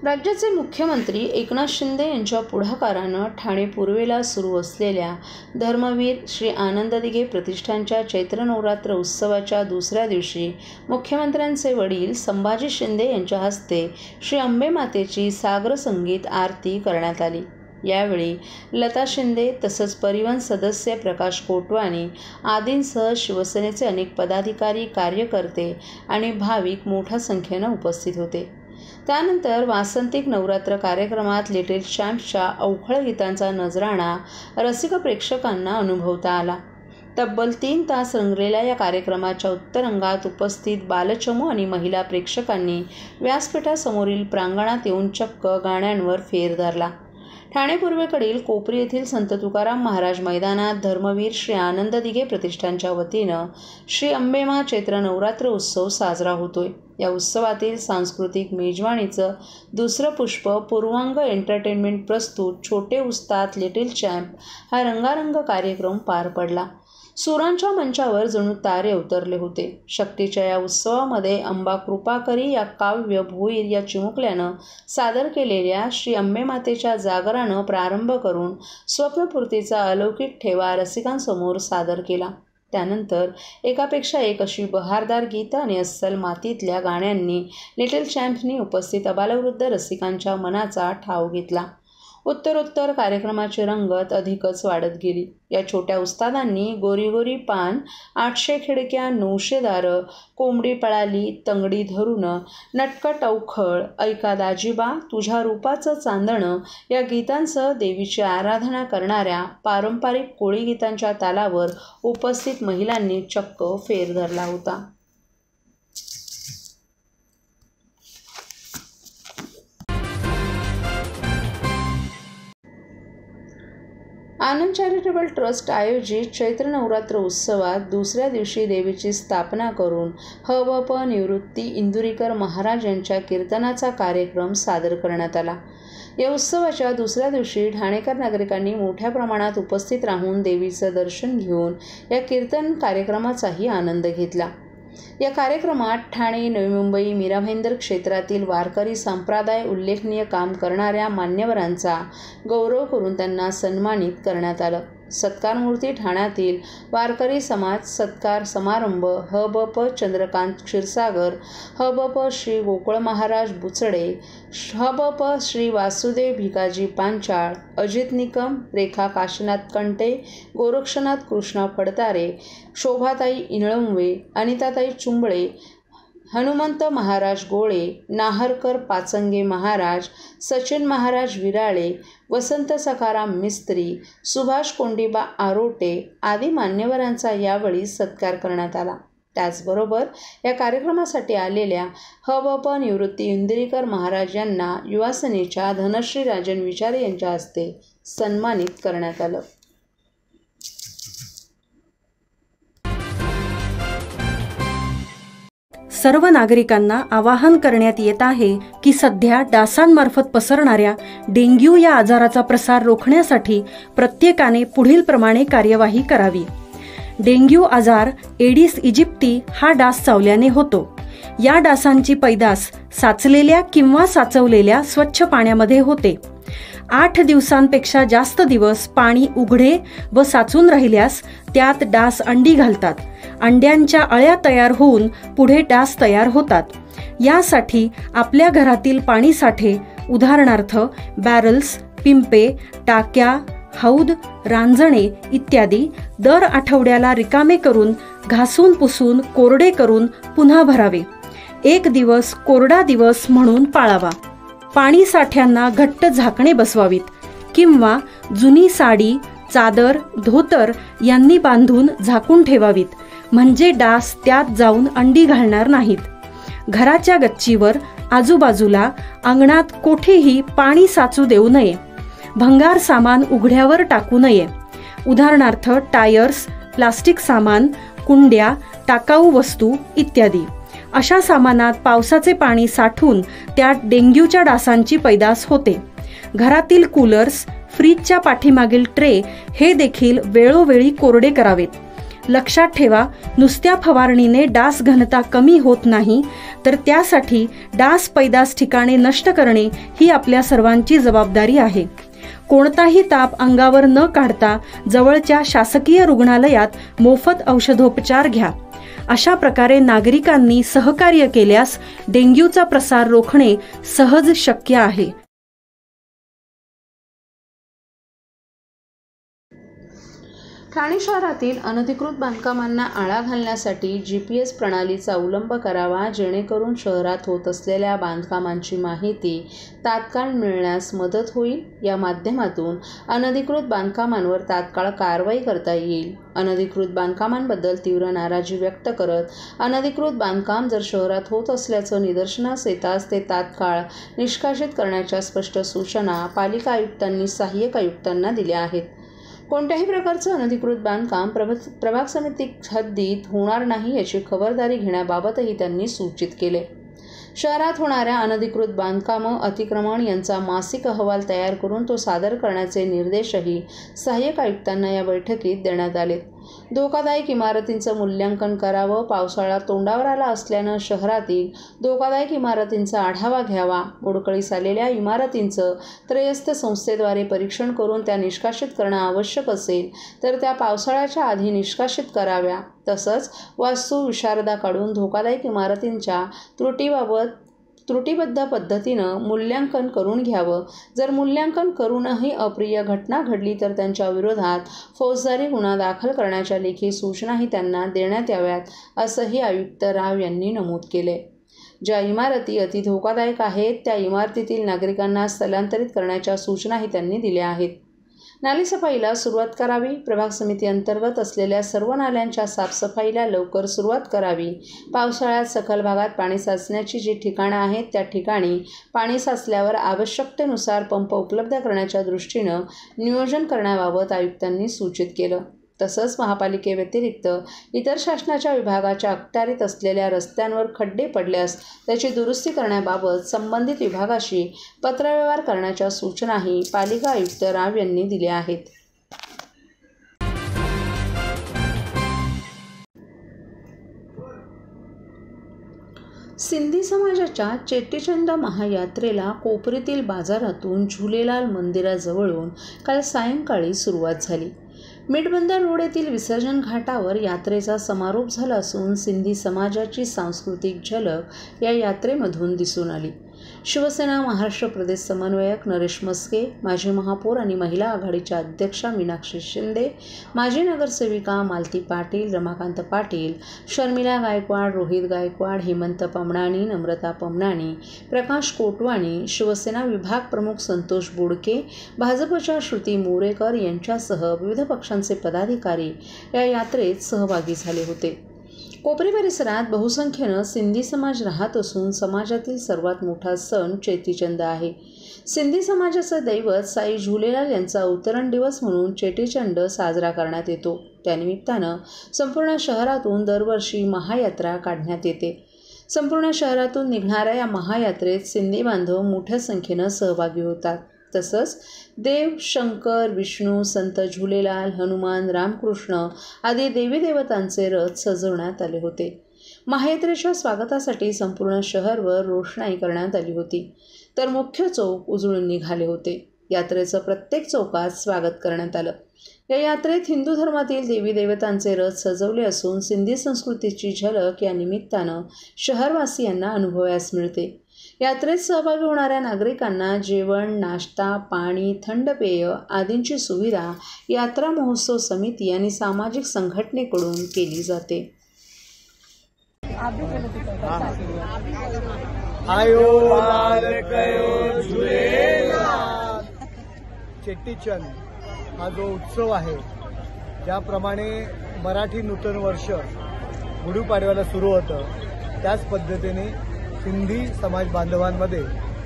राज्याचे मुख्यमंत्री एकनाथ शिंदे यांच्या पुढाकारानं ठाणे पूर्वेला सुरू असलेल्या धर्मवीर श्री आनंद दिघे प्रतिष्ठानच्या चैत्र नवरात्र उत्सवाच्या दुसऱ्या दिवशी मुख्यमंत्र्यांचे वडील संभाजी शिंदे यांच्या हस्ते श्री अंबे मातेची सागर संगीत आरती करण्यात आली। यावेळी लता शिंदे तसंच परिवहन सदस्य प्रकाश कोटवानी आदींसह शिवसेनेचे अनेक पदाधिकारी, कार्यकर्ते आणि भाविक मोठ्या संख्येनं उपस्थित होते। त्यानंतर वासंतिक नवरात्र कार्यक्रमात लिटिल चॅम्प्सच्या अवखळ गीतांचा नजराणा रसिक प्रेक्षकांना अनुभवता आला। तब्बल 3 तास रंगलेल्या या कार्यक्रमाच्या उत्तरांगात उपस्थित बालचमू आणि महिला प्रेक्षकांनी व्यासपीठासमोरील प्रांगणात येऊन चक्क गाण्यांवर फेर धरला। ठाणे पूर्वेकडील कोपरी येथील संत तुकाराम महाराज मैदानात धर्मवीर श्री आनंद दिघे प्रतिष्ठानच्या वतीनं श्री अंबेमा चैत्र नवरात्र उत्सव साजरा होतोय। या उत्सवातील सांस्कृतिक मेजवानीचं दुसरं पुष्प पूर्वांग एंटरटेनमेंट प्रस्तुत छोटे उस्ताद लिटिल चॅम्प हा रंगारंग कार्यक्रम पार पडला। सुरांच्या मंचावर जणू तारे उतरले होते। शक्तीच्या या उत्सवामध्ये अंबा कृपा करी या काव्य भोईर या चिमुकल्यानं सादर केलेल्या श्री अंबे मातेच्या जागरानं प्रारंभ करून स्वप्नपूर्तीचा अलौकिक ठेवा रसिकांसमोर सादर केला। त्यानंतर एकापेक्षा एक अशी बहारदार गीतं आणि अस्सल मातीतल्या गाण्यांनी लिटिल चॅम्प्सनी उपस्थित अबालवृद्ध रसिकांच्या मनाचा ठाव घेतला। उत्तरोत्तर कार्यक्रमाची रंगत अधिकच वाढत गेली। या छोट्या उस्तादांनी गोरी गोरी पान, 800 खिडक्या 900 दारं, कोंबडी पळाली, तंगडी धरून, नटकट अवखळ, ऐका दाजीबा, तुझ्या रूपाचं चांदणं या गीतांसह देवीची आराधना करणाऱ्या पारंपरिक कोळी गीतांच्या तालावर उपस्थित महिलांनी चक्क फेर धरला होता। आनंद चॅरिटेबल ट्रस्ट आयोजित चैत्र नवरात्र उत्सवात दुसऱ्या दिवशी देवीची स्थापना करून ह.व.प. निवृत्ती इंदुरीकर महाराज यांच्या कीर्तनाचा कार्यक्रम सादर करण्यात आला। या उत्सवाच्या दुसऱ्या दिवशी ठाणेकर नागरिकांनी मोठ्या प्रमाणात उपस्थित राहून देवीचं दर्शन घेऊन या कीर्तन कार्यक्रमाचाही आनंद घेतला। या कार्यक्रमात ठाणे, नवी मुंबई, मीरा भाईंदर क्षेत्रातील वारकरी संप्रदाय उल्लेखनीय काम करणाऱ्या मान्यवरांचा गौरव करून त्यांना सन्मानित करण्यात आलं। सत्कारमूर्ती ठाण्यातील वारकरी समाज सत्कार समारंभ ह.ब.प. चंद्रकांत क्षीरसागर, ह.ब.प. श्री गोकुळ महाराज बुचडे, ह.ब.प. श्री वासुदेव भिकाजी पांचाळ, अजित निकम, रेखा काशीनाथ कंटे, गोरक्षनाथ कृष्णा फडतारे, शोभाताई इनळंवे, अनिताताई चुंबळे, हनुमंत महाराज गोळे, नाहरकर पाचंगे महाराज, सचिन महाराज विराळे, वसंत सखाराम मिस्त्री, सुभाष कोंडीबा आरोटे आदी मान्यवरांचा यावेळी सत्कार करण्यात आला। त्याचबरोबर या कार्यक्रमासाठी आलेल्या ह.व.प. निवृत्ती इंदुरीकर महाराज यांना युवासेनेच्या धनश्री राजन विचारे यांच्या हस्ते सन्मानित करण्यात आलं। सर्व नागरिकांना आवाहन करण्यात येत आहे की सध्या डासांमार्फत पसरणाऱ्या डेंग्यू या आजाराचा प्रसार रोखण्यासाठी प्रत्येकाने पुढीलप्रमाणे कार्यवाही करावी। डेंग्यू आजार एडिस इजिप्ती हा डास चावल्याने होतो। या डासांची पैदास साचलेल्या किंवा साचवलेल्या स्वच्छ पाण्यामध्ये होते। 8 दिवसांपेक्षा जास्त दिवस पाणी उघडे व साचून राहिल्यास त्यात डास अंडी घालतात। अंड्यांच्या अळ्या तयार होऊन पुढे डास तयार होतात। यासाठी आपल्या घरातील पाणी साठे उदाहरणार्थ बॅरल्स, पिंपे, टाक्या, हौद, रांजणे इत्यादी दर आठवड्याला रिकामे करून घासून पुसून कोरडे करून पुन्हा भरावे। 1 दिवस कोरडा दिवस म्हणून पाळावा। पाणी साठ्यांना घट्ट झाकणे बसवावीत किंवा जुनी साडी, चादर, धोतर यांनी बांधून झाकून ठेवावीत, म्हणजे डास त्यात जाऊन अंडी घालणार नाहीत। घराच्या गच्चीवर, आजूबाजूला, अंगणात कोठेही पाणी साचू देऊ नये। भंगार सामान उघड्यावर टाकू नये, उदाहरणार्थ टायर्स, प्लास्टिक सामान, कुंड्या, टाकाऊ वस्तू इत्यादी। अशा सामानात पावसाचे पाणी साठून त्यात डेंग्यूच्या डासांची पैदास होते। घरातील कूलर्स, फ्रीजच्या पाठीमागील ट्रे हे देखील वेळोवेळी कोरडे करावेत। लक्षात ठेवा, नुसत्या फवारणीने डास घनता कमी होत नाही, तर त्यासाठी डास पैदास ठिकाणे नष्ट करणे ही आपल्या सर्वांची जबाबदारी आहे. कोणताही ताप अंगावर न काढता जवळच्या शासकीय रुग्णालयात मोफत औषधोपचार घ्या. अशा प्रकारे नागरिकांनी सहकार्य केल्यास डेंग्यूचा प्रसार रोखणे सहज शक्य आहे. ठाणे शहरातील अनधिकृत बांधकामांना आळा घालण्यासाठी GPS प्रणालीचा अवलंब करावा, जेणेकरून शहरात होत असलेल्या बांधकामांची माहिती तात्काळ मिळण्यास मदत होईल. या माध्यमातून अनधिकृत बांधकामांवर तात्काळ कारवाई करता येईल. अनधिकृत बांधकामांबद्दल तीव्र नाराजी व्यक्त करत अनधिकृत बांधकाम जर शहरात होत असल्याचं निदर्शनास येताच ते तात्काळ निष्कासित करण्याच्या स्पष्ट सूचना पालिका आयुक्तांनी सहाय्यक आयुक्तांना दिल्या आहेत. कोणत्याही प्रकारचं अनधिकृत बांधकाम प्रभाग समिती हद्दीत होणार नाही याची खबरदारी घेण्याबाबतही त्यांनी सूचित केले. शहरात होणाऱ्या अनधिकृत बांधकामं, अतिक्रमण यांचा मासिक अहवाल तयार करून तो सादर करण्याचे निर्देशही सहाय्यक आयुक्तांना या बैठकीत देण्यात आले. धोकादायक इमारतींचं मूल्यांकन करावं. पावसाळा तोंडावर आला असल्यानं शहरातील धोकादायक इमारतींचा आढावा घ्यावा. मोडकळीस आलेल्या इमारतींचं त्रयस्थ संस्थेद्वारे परीक्षण करून त्या निष्कासित करणं आवश्यक असेल तर त्या पावसाळ्याच्या आधी निष्कासित कराव्या. तसंच वास्तू विशारदाकडून धोकादायक इमारतींच्या त्रुटीबद्ध पद्धतीनं मूल्यांकन करून घ्यावं. जर मूल्यांकन करूनही अप्रिय घटना घडली तर त्यांच्या विरोधात फौजदारी गुन्हा दाखल करण्याच्या लेखी सूचनाही त्यांना देण्यात याव्यात, असंही आयुक्त राव यांनी नमूद केले. ज्या इमारती अति धोकादायक आहेत त्या इमारतीतील नागरिकांना स्थलांतरित करण्याच्या सूचनाही त्यांनी दिल्या आहेत. नालेसफाईला सुरुवात करावी. प्रभाग समिती अंतर्गत असलेल्या सर्व नाल्यांच्या साफसफाईला लवकर सुरुवात करावी. पावसाळ्यात सखल भागात पाणी साचण्याची जी ठिकाणं आहेत त्या ठिकाणी पाणी साचल्यावर आवश्यकतेनुसार पंप उपलब्ध करण्याच्या दृष्टीनं नियोजन करण्याबाबत आयुक्तांनी सूचित केलं. तसंच महापालिकेव्यतिरिक्त इतर शासनाच्या विभागाच्या अखत्यारीत असलेल्या रस्त्यांवर खड्डे पडल्यास त्याची दुरुस्ती करण्याबाबत संबंधित विभागाशी पत्रव्यवहार करण्याच्या सूचनाही पालिका आयुक्त राव यांनी दिल्या आहेत. सिंधी समाजाच्या चेटीचंद महायात्रेला कोपरीतील बाजारातून झुलेलाल मंदिराजवळून काल सायंकाळी सुरुवात झाली. मिठबंदर रोड येथील विसर्जन घाटावर यात्रेचा समारोप झाला असून सिंधी समाजाची सांस्कृतिक झलक या यात्रेमधून दिसून आली. शिवसेना महाराष्ट्र प्रदेश समन्वयक नरेश मस्के, माजी महापौर आणि महिला आघाडीच्या अध्यक्षा मीनाक्षी शिंदे, माजी नगरसेविका मालती पाटील, रमाकांत पाटील, शर्मिला गायकवाड, रोहित गायकवाड, हेमंत पमणानी, नम्रता पमणानी, प्रकाश कोटवाणी, शिवसेना विभाग प्रमुख संतोष बोडके, भाजपच्या श्रुती मोरेकर यांच्यासह विविध पक्षांचे पदाधिकारी या यात्रेत सहभागी झाले होते. कोपरी परिसरात बहुसंख्येनं सिंधी समाज राहत असून समाजातील सर्वात मोठा सण चेटीचंद आहे. सिंधी समाजाचं दैवत साई झुलेलाल यांचा अवतरण दिवस म्हणून चेटीचंड साजरा करण्यात येतो. त्यानिमित्तानं संपूर्ण शहरातून दरवर्षी महायात्रा काढण्यात येते. संपूर्ण शहरातून निघणाऱ्या या महायात्रेत सिंधी बांधव मोठ्या संख्येनं सहभागी होतात. तसंच देव, शंकर, विष्णू, संत झुलेलाल, हनुमान, रामकृष्ण आदी देवी देवतांचे रथ सजवण्यात आले होते. महायात्रेच्या स्वागतासाठी संपूर्ण शहरवर रोषणाई करण्यात आली होती, तर मुख्य चौक उजळून निघाले होते. यात्रेचं प्रत्येक चौकात स्वागत करण्यात आलं. या यात्रेत हिंदू धर्मातील देवी देवतांचे रथ सजवले असून सिंधी संस्कृतीची झलक या निमित्तानं शहरवासियांना अनुभवायला मिळते. यात्रेत सहभागी होणाऱ्या नागरिकांना जेवण, नाश्ता, पाणी, थंड पेय आदींची सुविधा यात्रा महोत्सव समिती आणि सामाजिक संघटनेकडून केली जाते. चेटीचंद हा जो उत्सव आहे, ज्याप्रमाणे मराठी नूतन वर्ष गुढीपाडव्याला सुरू होतं, त्याच पद्धतीने सिंधी समाज बांधवांमध्ये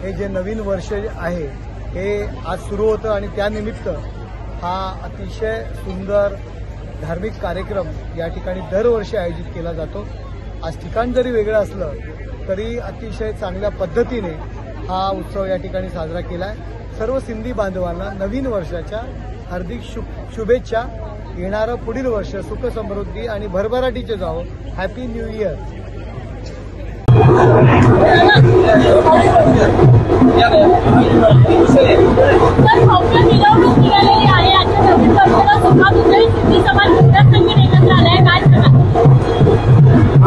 हे जे नवीन वर्ष आहे हे आज सुरू होतं आणि त्यानिमित्त हा अतिशय सुंदर धार्मिक कार्यक्रम या ठिकाणी दरवर्षी आयोजित केला जातो. आज ठिकाण जरी वेगळं असलं तरी अतिशय चांगल्या पद्धतीने हा उत्सव या ठिकाणी साजरा केला आहे. सर्व सिंधी बांधवांना नवीन वर्षाच्या हार्दिक शुभेच्छा येणारं पुढील वर्ष सुख समृद्धी आणि भरभराटीचे जावो. Happy new year.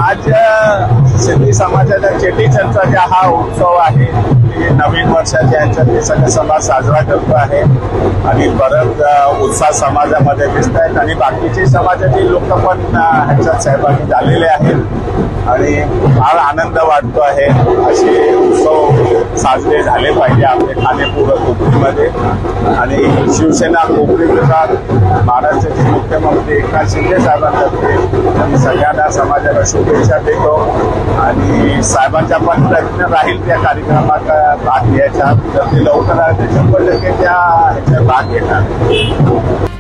आज सिंधी समाजाच्या चेटीचंदचा हा उत्सव आहे. नवीन वर्षाच्या ह्याच्यात सगळं समाज साजरा करतो आहे आणि परत उत्साह समाजामध्ये दिसत आहेत आणि बाकीचे समाजातील लोक पण ह्याच्यात सहभागी झालेले आहेत आणि फार आनंद वाटतो आहे. असे उत्सव साजरे झाले पाहिजे आपले ठाणेपूर कोपरीमध्ये. आणि शिवसेना कोपरी विभाग महाराष्ट्राचे मुख्यमंत्री एकनाथ शिंदे साहेबांतर्फे सगळ्यांना समाजाला शुभेच्छा देतो आणि साहेबांचा पण प्रयत्न राहील त्या कार्यक्रमात भाग घ्यायचा. तर ते लवकरात 100% त्या ह्याच्यात भाग घेणार.